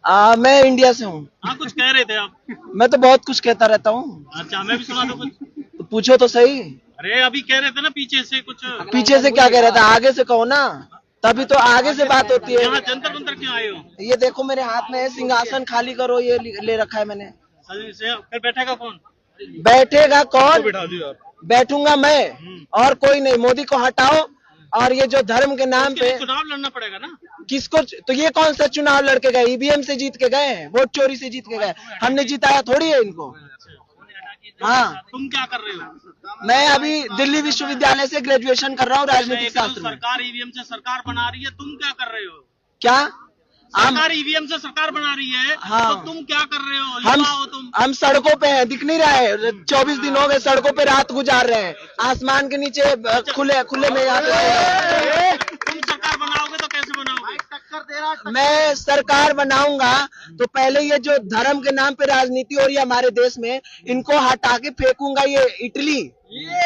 मैं इंडिया से हूँ। हाँ, कुछ कह रहे थे आप। मैं तो बहुत कुछ कहता रहता हूँ। अच्छा, मैं भी सुना दो कुछ। तो पूछो तो सही। अरे अभी कह रहे थे ना पीछे से कुछ। पीछे से क्या कह रहा था, आगे से कहो ना, तभी तो आगे से बात होती यहाँ है। जंतर मंतर क्यों आए हो? ये देखो मेरे हाथ में है सिंहासन, खाली करो, ये ले रखा है मैंने। फिर बैठेगा कौन? बैठेगा कौन? बिठा दिया। बैठूंगा मैं और कोई नहीं। मोदी को हटाओ। और ये जो धर्म के नाम पे चुनाव लड़ना पड़ेगा ना। किसको? तो ये कौन सा चुनाव लड़के गए? ईवीएम से जीत के गए हैं, वोट चोरी से जीत के गए। हमने जिताया थोड़ी है इनको। हाँ, तुम क्या कर रहे हो? मैं अभी दिल्ली विश्वविद्यालय से ग्रेजुएशन कर रहा हूँ राजनीतिक शास्त्र में। सरकार ईवीएम से सरकार बना रही है, तुम क्या कर रहे हो? क्या? सरकार ईवीएम से सरकार बना रही है। हाँ, तो तुम क्या कर रहे हो? युवा हो तुम। हम सड़कों पे हैं, दिख नहीं रहा है? 24 दिन हो गए सड़कों पे रात गुजार रहे हैं, आसमान के नीचे खुले खुले में यहाँ पे। तुम सरकार बनाओगे तो कैसे बनाओगे? मैं सरकार बनाऊंगा तो पहले ये जो धर्म के नाम पे राजनीति हो रही है हमारे देश में, इनको हटा के फेंकूंगा ये इटली,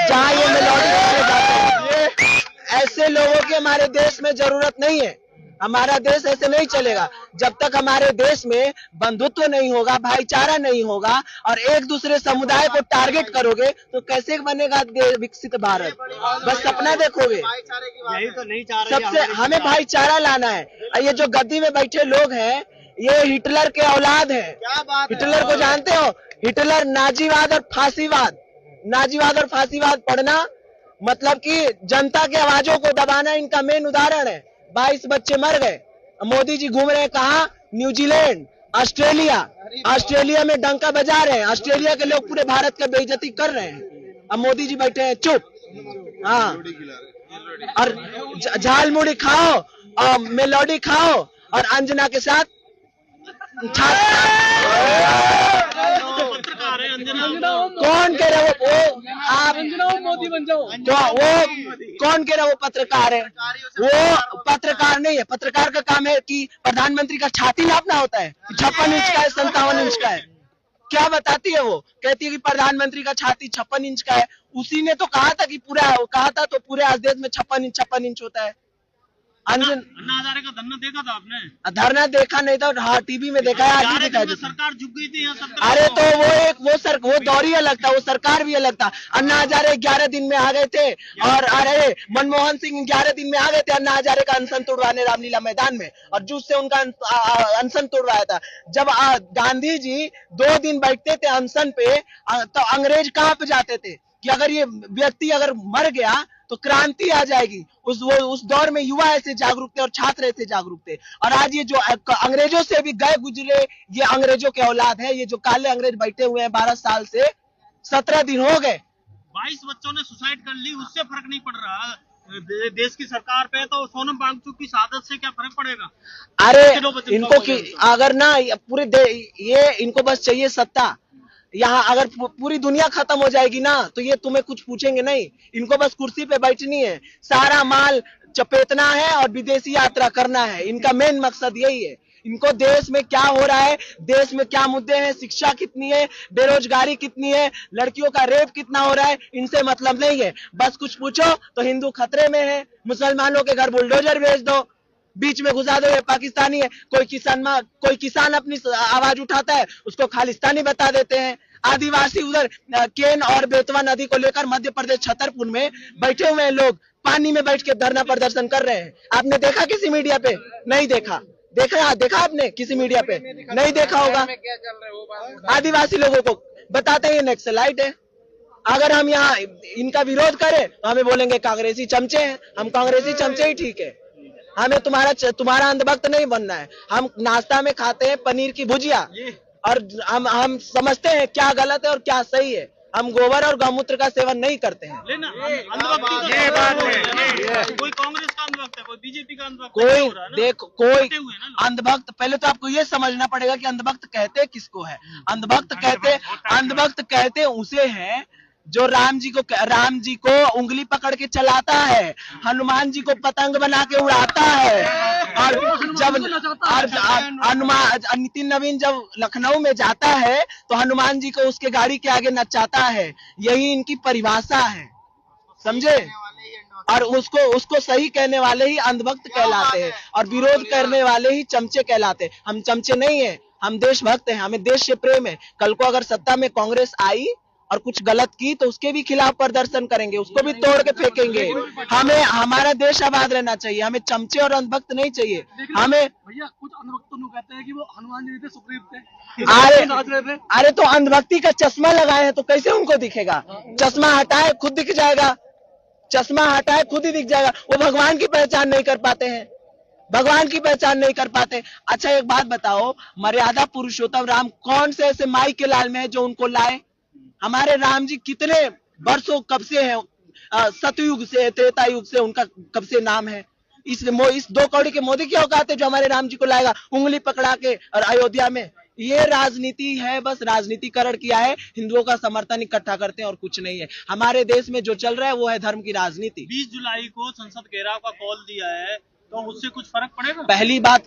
जहाँ ये मेलोडी गाने जाते हैं। ऐसे लोगों की हमारे देश में जरूरत नहीं है। हमारा देश ऐसे नहीं चलेगा जब तक हमारे देश में बंधुत्व नहीं होगा, भाईचारा नहीं होगा और एक दूसरे समुदाय को टारगेट करोगे तो कैसे बनेगा विकसित भारत? बस सपना देखोगे। यही तो नहीं चाह रहे। सबसे हमें भाईचारा लाना है। ये जो गद्दी में बैठे लोग हैं ये हिटलर के औलाद हैं। हिटलर को जानते हो? हिटलर नाजीवाद और फांसीवाद, नाजीवाद और फांसीवाद पढ़ना मतलब कि जनता के आवाजों को दबाना इनका मेन उदाहरण है। 22 बच्चे मर गए। मोदी जी घूम रहे हैं कहाँ? New Zealand, Australia. ऑस्ट्रेलिया में डंका बजा रहे हैं। ऑस्ट्रेलिया के लोग पूरे भारत का बेइज्जती कर रहे हैं। अब मोदी जी बैठे हैं चुप। हाँ, और झालमुड़ी खाओ और मेलोडी खाओ और अंजना के साथ कौन कह रहे वो आप मोदी बन जाओ? तो वो कौन कह रहा वो पत्रकार है? वो पत्रकार नहीं है। पत्रकार का काम है कि प्रधानमंत्री का छाती नापना होता है। 56 इंच का है, 57 इंच का है। क्या बताती है वो? कहती है कि प्रधानमंत्री का छाती 56 इंच का है। उसी ने तो कहा था कि पूरे आज देश में 56 इंच होता है। अन्ना हजारे का धरना देखा था आपने? धरना देखा नहीं था। हाँ, टीवी में देखा है। आज देखा है। सरकार झुक गई थी। अरे तो वो दौर ही अलग था, वो सरकार भी अलग था। अन्ना हजारे 11 दिन में आ गए थे और अरे मनमोहन सिंह 11 दिन में आ गए थे अन्ना हजारे का अनशन तोड़वाने रामलीला मैदान में, और जूस से उनका अनशन तोड़वाया था। जब गांधी जी 2 दिन बैठते थे अनशन पे तो अंग्रेज कहाँ पे जाते थे कि अगर ये व्यक्ति अगर मर गया तो क्रांति आ जाएगी। उस दौर में युवा ऐसे जागरूक थे और छात्र ऐसे जागरूक थे। और आज ये जो अंग्रेजों से भी गए गुजरे ये अंग्रेजों के औलाद है। ये जो काले अंग्रेज बैठे हुए हैं 12 साल से, 17 दिन हो गए। 22 बच्चों ने सुसाइड कर ली, उससे फर्क नहीं पड़ रहा देश की सरकार पे। तो सोनम वांगचुक की शहादत से क्या फर्क पड़ेगा? अरे इनको की अगर ना ये इनको बस चाहिए सत्ता। यहाँ अगर पूरी दुनिया खत्म हो जाएगी ना तो ये तुम्हें कुछ पूछेंगे नहीं। इनको बस कुर्सी पे बैठनी है, सारा माल चपेटना है और विदेशी यात्रा करना है। इनका मेन मकसद यही है। इनको देश में क्या हो रहा है, देश में क्या मुद्दे हैं, शिक्षा कितनी है, बेरोजगारी कितनी है, लड़कियों का रेप कितना हो रहा है, इनसे मतलब नहीं है। बस कुछ पूछो तो हिंदू खतरे में है, मुसलमानों के घर बुलडोजर भेज दो, बीच में घुसा दो ये पाकिस्तानी है। कोई किसान अपनी आवाज उठाता है उसको खालिस्तानी बता देते हैं। आदिवासी उधर केन और बेतवा नदी को लेकर मध्य प्रदेश छतरपुर में बैठे हुए हैं लोग, पानी में बैठ के धरना प्रदर्शन कर रहे हैं। आपने देखा किसी मीडिया पे? नहीं देखा। देखा आपने किसी मीडिया पे? नहीं देखा होगा। आदिवासी लोगों को बताते हैं नक्सलाइट है। अगर हम यहाँ इनका विरोध करें तो हमें बोलेंगे कांग्रेसी चमचे हैं। हम कांग्रेसी चमचे ही ठीक है। हमें तुम्हारा अंधभक्त नहीं बनना है। हम नाश्ता में खाते हैं पनीर की भुजिया और हम समझते हैं क्या गलत है और क्या सही है। हम गोबर और गौमूत्र का सेवन नहीं करते हैं। कोई कांग्रेस का अंधभक्त है, कोई बीजेपी का अंधभक्त, कोई अंधभक्त। पहले तो आपको ये समझना पड़ेगा कि अंधभक्त कहते किसको है। अंधभक्त कहते उसे है जो राम जी को उंगली पकड़ के चलाता है, हनुमान जी को पतंग बना के उड़ाता है। और जब नितिन नवीन जब लखनऊ में जाता है तो हनुमान जी को उसके गाड़ी के आगे नचाता है। यही इनकी परिभाषा है, समझे? और उसको उसको सही कहने वाले ही अंधभक्त कहलाते हैं और विरोध करने वाले ही चमचे कहलाते हैं। हम चमचे नहीं है, हम देशभक्त हैं, हमें देश से प्रेम है। कल को अगर सत्ता में कांग्रेस आई और कुछ गलत की तो उसके भी खिलाफ प्रदर्शन करेंगे, उसको भी तोड़ के फेंकेंगे। हमें हमारा देश आबाद रहना चाहिए, हमें चमचे और अंधभक्त नहीं चाहिए। हमें भैया कुछ अंधभक्तों को कहते हैं कि वो हनुमान जी थे, सुग्रीव थे। अरे तो अंधभक्ति का चश्मा लगाए हैं तो कैसे उनको दिखेगा? चश्मा हटाए खुद दिख जाएगा, चश्मा हटाए खुद ही दिख जाएगा। वो भगवान की पहचान नहीं कर पाते हैं, भगवान की पहचान नहीं कर पाते। अच्छा एक बात बताओ, मर्यादा पुरुषोत्तम राम कौन से ऐसे माई के लाल में है जो उनको लाए? हमारे राम जी कितने वर्षों कब से हैं, सतयुग से, त्रेता युग से उनका कब से नाम है। इस 2 कौड़ी के मोदी क्या औकात है जो हमारे राम जी को लाएगा उंगली पकड़ा के और अयोध्या में? ये राजनीति है, बस राजनीतिकरण किया है, हिंदुओं का समर्थन इकट्ठा करते हैं और कुछ नहीं है। हमारे देश में जो चल रहा है वो है धर्म की राजनीति। 20 जुलाई को संसद घेराव का कॉल दिया है, तो उससे कुछ फर्क पड़ेगा? पहली बात,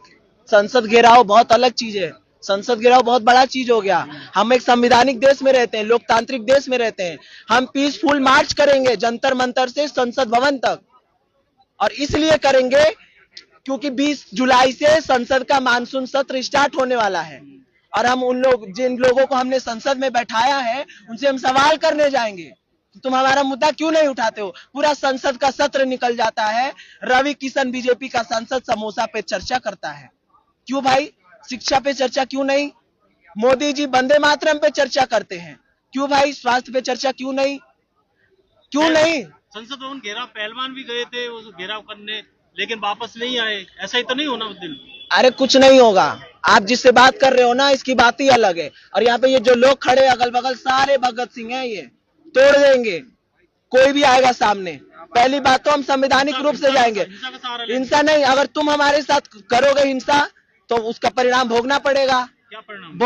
संसद घेराव बहुत अलग चीज है, संसद घेराव बहुत बड़ा चीज हो गया। हम एक संवैधानिक देश में रहते हैं, लोकतांत्रिक देश में रहते हैं। हम पीसफुल मार्च करेंगे जंतर मंतर से संसद भवन तक, और इसलिए करेंगे क्योंकि 20 जुलाई से संसद का मानसून सत्र स्टार्ट होने वाला है और हम जिन लोगों को हमने संसद में बैठाया है उनसे हम सवाल करने जाएंगे। तुम हमारा मुद्दा क्यों नहीं उठाते हो? पूरा संसद का सत्र निकल जाता है, रवि किशन बीजेपी का सांसद समोसा पे चर्चा करता है। क्यों भाई? शिक्षा पे चर्चा क्यों नहीं? मोदी जी वंदे मातरम पे चर्चा करते हैं, क्यों भाई? स्वास्थ्य पे चर्चा क्यों नहीं? क्यों नहीं? संसद भवन घेराव पहलवान भी गए थे उस घेराव करने, लेकिन वापस नहीं आए। ऐसा ही तो नहीं होना उस दिन? अरे कुछ नहीं होगा, आप जिससे बात कर रहे हो ना इसकी बात ही अलग है। और यहाँ पे ये जो लोग खड़े अगल बगल सारे भगत सिंह हैं, ये तोड़ देंगे कोई भी आएगा सामने। पहली बात तो हम संवैधानिक रूप से जाएंगे, हिंसा नहीं। अगर तुम हमारे साथ करोगे हिंसा तो उसका परिणाम भोगना पड़ेगा। क्या परिणाम?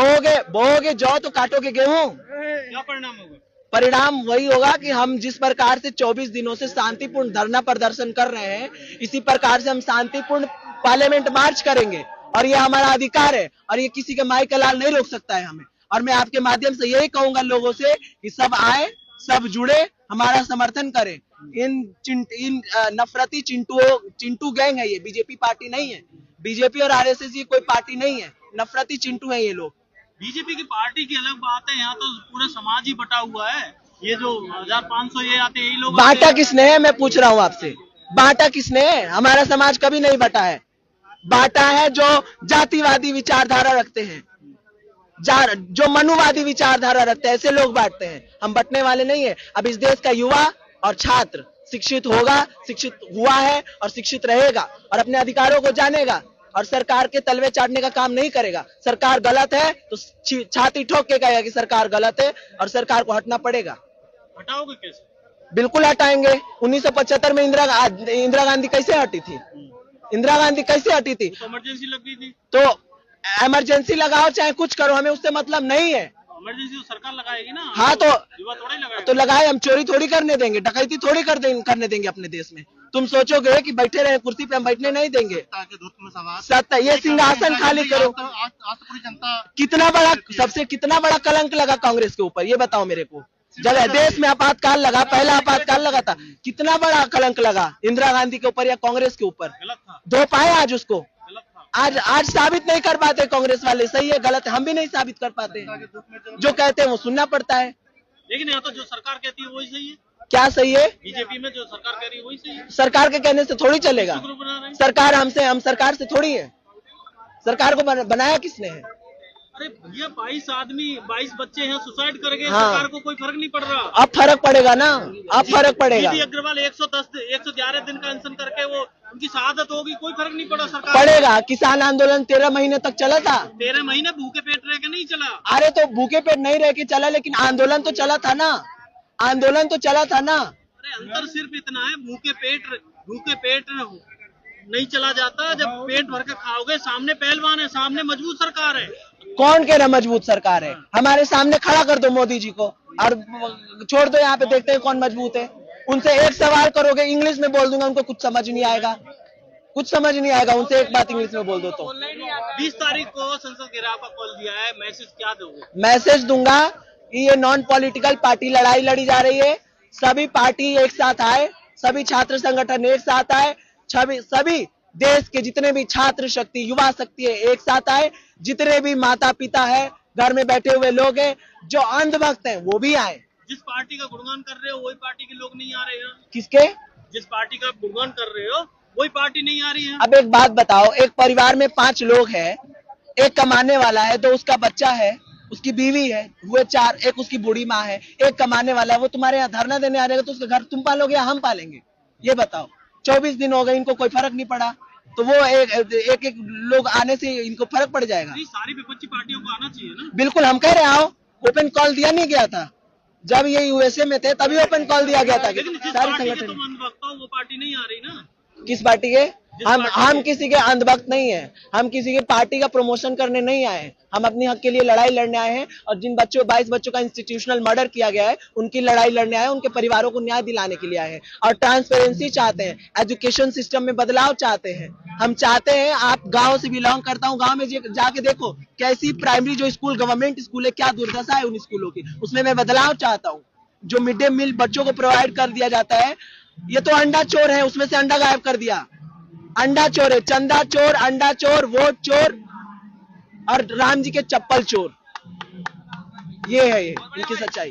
बोओगे जौ तो काटोगे गेहूं। क्या परिणाम होगा? परिणाम वही होगा कि हम जिस प्रकार से 24 दिनों से शांतिपूर्ण धरना प्रदर्शन कर रहे हैं, इसी प्रकार से हम शांतिपूर्ण पार्लियामेंट मार्च करेंगे और ये हमारा अधिकार है और ये किसी के माई का लाल नहीं रोक सकता है हमें। और मैं आपके माध्यम से यही कहूंगा लोगों से कि सब आए, सब जुड़े, हमारा समर्थन करें। इन नफरती चिंटू गैंग है, ये बीजेपी पार्टी नहीं है। बीजेपी और आरएसएस ये कोई पार्टी नहीं है, नफरती चिंटू है ये लोग। बीजेपी की पार्टी की अलग बात है, यहाँ तो पूरा समाज ही बटा हुआ है। ये जो 1500 ये आते हैं, यही लोग बांटा किसने है? मैं पूछ रहा हूँ आपसे, बांटा किसने है? हमारा समाज कभी नहीं बटा है। बांटा है जो जातिवादी विचारधारा रखते हैं, जो मनुवादी विचारधारा रखते हैं, ऐसे लोग बांटते हैं। हम बटने वाले नहीं है। अब इस देश का युवा और छात्र शिक्षित होगा, शिक्षित हुआ है और शिक्षित रहेगा और अपने अधिकारों को जानेगा और सरकार के तलवे चाटने का काम नहीं करेगा। सरकार गलत है तो छाती ठोक के कहेगा कि सरकार गलत है और सरकार को हटना पड़ेगा। हटाओगे कैसे? बिल्कुल हटाएंगे। 1975 में इंदिरा गांधी कैसे हटी थी? इंदिरा गांधी कैसे हटी थी? तो इमरजेंसी लग गई थी। तो इमरजेंसी लगाओ चाहे कुछ करो, हमें उससे मतलब नहीं है। इमरजेंसी तो सरकार लगाएगी ना। हाँ तो युवा थोड़ा ही लगाएगा। तो लगाए, हम चोरी थोड़ी करने देंगे, डकैती थोड़ी करने देंगे अपने देश में। तुम सोचोगे कि बैठे रहे कुर्सी पे, हम बैठने नहीं देंगे। सत्ता ये सिंहासन खाली करो। पूरी जनता कितना बड़ा, सबसे कितना बड़ा कलंक लगा कांग्रेस के ऊपर, ये बताओ मेरे को। जब देश में आपातकाल लगा, पहला आपातकाल लगा था, कितना बड़ा कलंक लगा इंदिरा गांधी के ऊपर या कांग्रेस के ऊपर? गलत था, धो पाए आज उसको? गलत था। आज साबित नहीं कर पाते कांग्रेस वाले, सही है गलत है हम भी नहीं साबित कर पाते। जो कहते हैं वो सुनना पड़ता है। लेकिन यहाँ तो जो सरकार कहती है वही सही है। क्या सही है? बीजेपी में जो सरकार कह रही है वही सही है। सरकार के कहने से थोड़ी चलेगा। ग्रुप बना रहे हैं। सरकार हम सरकार से थोड़ी है। सरकार को बनाया किसने है? अरे भैया 22 बच्चे हैं, सुसाइड कर गए। हाँ। सरकार को कोई फर्क नहीं पड़ रहा। अब फर्क पड़ेगा ना, अब फर्क पड़ेगा। दीदी अग्रवाल 111 दिन का अनशन करके वो उनकी शहादत होगी, कोई फर्क नहीं पड़ा सरकार को। पड़ेगा। किसान आंदोलन 13 महीने तक चला था। 13 महीने भूखे पेट रह के नहीं चला। अरे तो भूखे पेट नहीं रह के चला, लेकिन आंदोलन तो चला था ना, आंदोलन तो चला था ना। अरे अंतर सिर्फ इतना है, भूखे पेट नहीं चला जाता। जब पेट भर के खाओगे, सामने पहलवान है, सामने मजबूत सरकार है। कौन कह रहा मजबूत सरकार है? हमारे सामने खड़ा कर दो मोदी जी को और छोड़ दो, यहाँ पे देखते हैं कौन मजबूत है। उनसे एक सवाल करोगे, इंग्लिश में बोल दूंगा, उनको कुछ समझ नहीं आएगा, कुछ समझ नहीं आएगा। उनसे एक बात इंग्लिश में बोल दो तो। 20 तारीख को संसद घेराव का कॉल दिया है, मैसेज क्या दोगे? मैसेज दूंगा कि ये नॉन पॉलिटिकल पार्टी लड़ाई लड़ी जा रही है, सभी पार्टी एक साथ आए सभी छात्र संगठन एक साथ आए, सभी देश के जितने भी छात्र शक्ति, युवा शक्ति है एक साथ आए, जितने भी माता पिता है, घर में बैठे हुए लोग हैं, जो अंधभक्त हैं वो भी आए। जिस पार्टी का गुणगान कर रहे हो वही पार्टी के लोग नहीं आ रहे हैं। किसके? जिस पार्टी का गुणगान कर रहे हो वही पार्टी नहीं आ रही है। अब एक बात बताओ, एक परिवार में 5 लोग हैं, एक कमाने वाला है, 2 उसका बच्चा है, उसकी बीवी है, हुए 4, एक उसकी बूढ़ी माँ है, एक कमाने वाला है, वो तुम्हारे यहाँ धरना देने आ जाएगा तो उसका घर तुम पालोगे या हम पालेंगे? ये बताओ। 24 दिन हो गए, इनको कोई फर्क नहीं पड़ा, तो वो एक लोग आने से इनको फर्क पड़ जाएगा? सारी विपक्षी पार्टियों को आना चाहिए ना। बिल्कुल, हम कह रहे हैं आओ, ओपन कॉल दिया नहीं गया था जब ये यूएसए में थे, तभी ओपन कॉल दिया गया था। सारे संगठन, तुम अंधभक्त हो वो पार्टी नहीं आ रही ना। किस पार्टी के? हम किसी के अंधभक्त नहीं है, हम किसी के पार्टी का प्रमोशन करने नहीं आए, हम अपने हक के लिए लड़ाई लड़ने आए हैं। और जिन 22 बच्चों का इंस्टीट्यूशनल मर्डर किया गया है, उनकी लड़ाई लड़ने आए हैं, उनके परिवारों को न्याय दिलाने के लिए आए हैं। और ट्रांसपेरेंसी चाहते हैं, एजुकेशन सिस्टम में बदलाव चाहते हैं। हम चाहते हैं, आप गांव से बिलोंग करता हूं, गांव में जाके देखो कैसी प्राइमरी जो स्कूल, गवर्नमेंट स्कूल है, क्या दुर्दशा है उन स्कूलों की, उसमें मैं बदलाव चाहता हूँ। जो मिड डे मील बच्चों को प्रोवाइड कर दिया जाता है, ये तो अंडा चोर है, उसमें से अंडा गायब कर दिया। अंडा चोर है, चंदा चोर, अंडा चोर, वोट चोर और राम जी के चप्पल चोर। ये है ये इनकी सच्चाई।